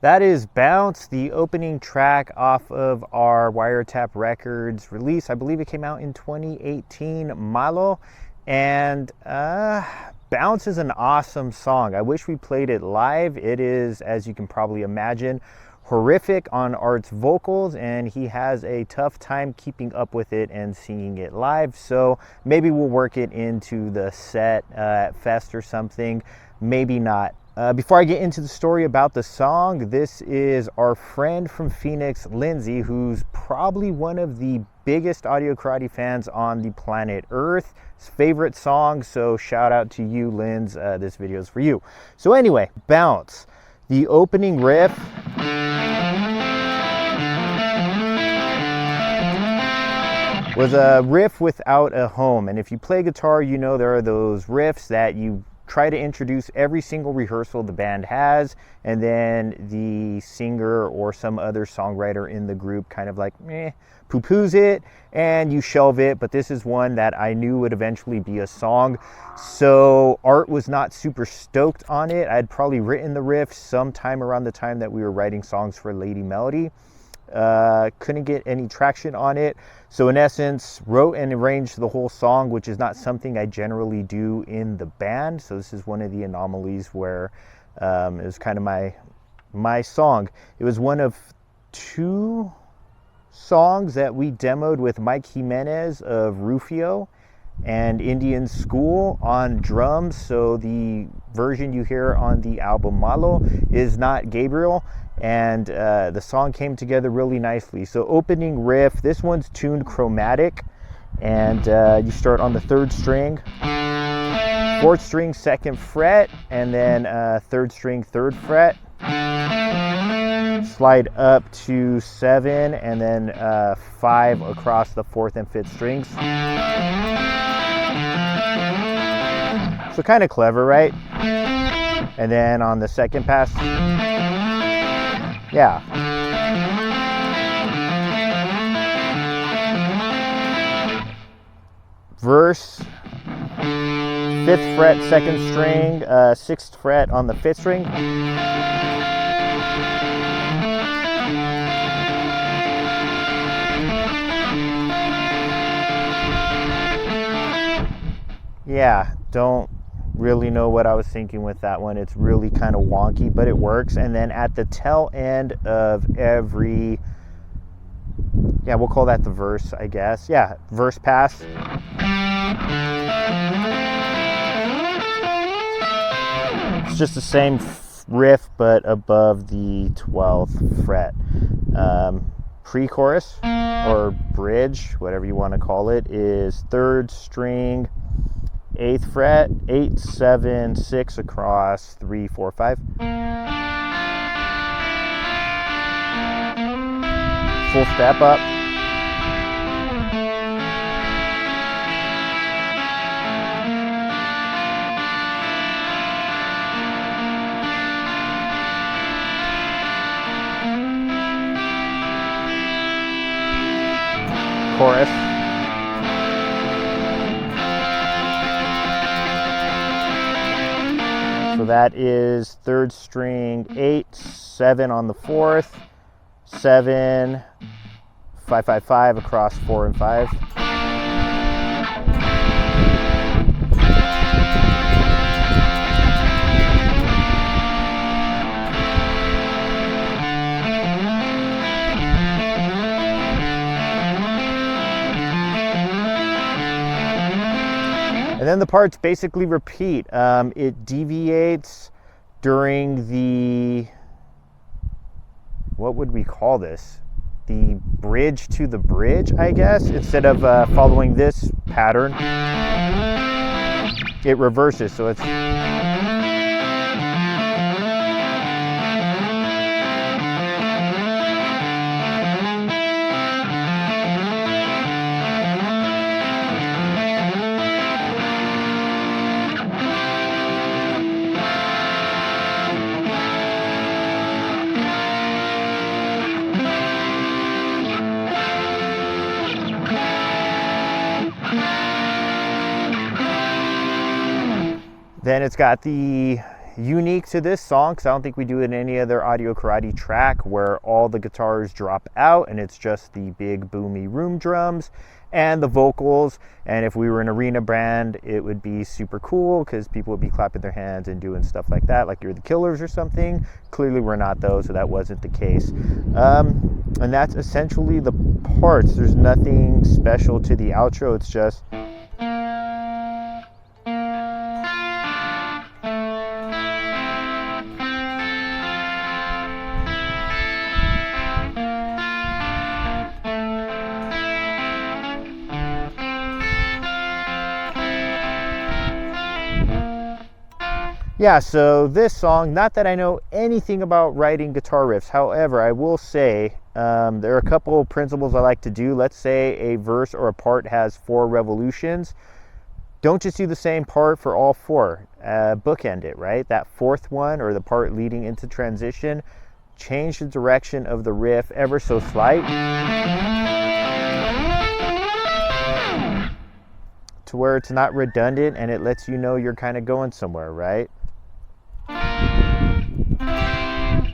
That is Bounce, the opening track off of our Wiretap Records release. I believe it came out in 2018, Malo. And Bounce is an awesome song. I wish we played it live. It is, as you can probably imagine, horrific on Art's vocals, and he has a tough time keeping up with it and singing it live. So maybe we'll work it into the set at Fest or something. Maybe not. Before I get into the story about the song, this is our friend from Phoenix, Lindsay, who's probably one of the biggest Audio Karate fans on the planet Earth. His favorite song, so shout out to you, Linz. This video is for you. So anyway, Bounce. The opening riff was a riff without a home. And if you play guitar, you know there are those riffs that you try to introduce every single rehearsal the band has, and then the singer or some other songwriter in the group kind of like poo-poos it and you shelve it. But this is one that I knew would eventually be a song, so Art was not super stoked on it. I had probably written the riff sometime around the time that we were writing songs for Lady Melody. Couldn't get any traction on it, so in essence wrote and arranged the whole song, which is not something I generally do in the band. So this is one of the anomalies where it was kind of my song. It was one of two songs that we demoed with Mike Jimenez of Rufio and Indian School on drums. So the version you hear on the album Malo is not Gabriel, and the song came together really nicely. So opening riff, this one's tuned chromatic, and you start on the 3rd string, 4th string 2nd fret, and then 3rd string 3rd fret, slide up to 7, and then 5 across the 4th and 5th strings. So kind of clever, right? And then on the 2nd pass, yeah. Verse, 5th fret, 2nd string, 6th fret on the 5th string. Yeah, don't really know what I was thinking with that one. It's really kind of wonky, but it works. And then at the tail end of every, yeah, we'll call that the verse, I guess. Yeah, verse pass. It's just the same riff, but above the 12th fret. Pre-chorus or bridge, whatever you want to call it, is 3rd string, 8th fret, 8, 7, 6 across, 3, 4, 5. Full step up. Chorus. So that is 3rd string 8, 7 on the 4th, 7, 5, 5, 5 across 4 and 5. And then the parts basically repeat. It deviates during the, what would we call this? The bridge to the bridge, I guess. Instead of following this pattern, it reverses. So it's then it's got the unique to this song, because I don't think we do it in any other audio karate track where all the guitars drop out and it's just the big boomy room drums and the vocals. And if we were an arena band, it would be super cool because people would be clapping their hands and doing stuff like that, like you're the Killers or something. Clearly we're not those, so that wasn't the case. And that's essentially the parts. There's nothing special to the outro. It's just yeah, so this song, not that I know anything about writing guitar riffs. However, I will say there are a couple of principles I like to do. Let's say a verse or a part has 4 revolutions. Don't just do the same part for all 4. Bookend it, right? That 4th one, or the part leading into transition, change the direction of the riff ever so slight, to where it's not redundant and it lets you know you're kind of going somewhere, right?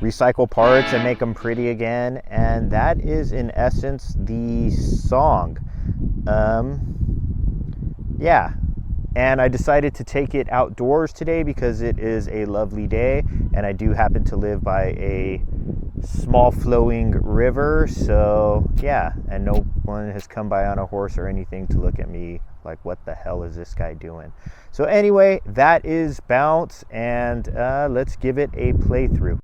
Recycle parts and make them pretty again, and that is in essence the song. Yeah, and I decided to take it outdoors today because it is a lovely day and I do happen to live by a small flowing river, so yeah, and no one has come by on a horse or anything to look at me like, what the hell is this guy doing? So anyway, that is Bounce, and let's give it a playthrough.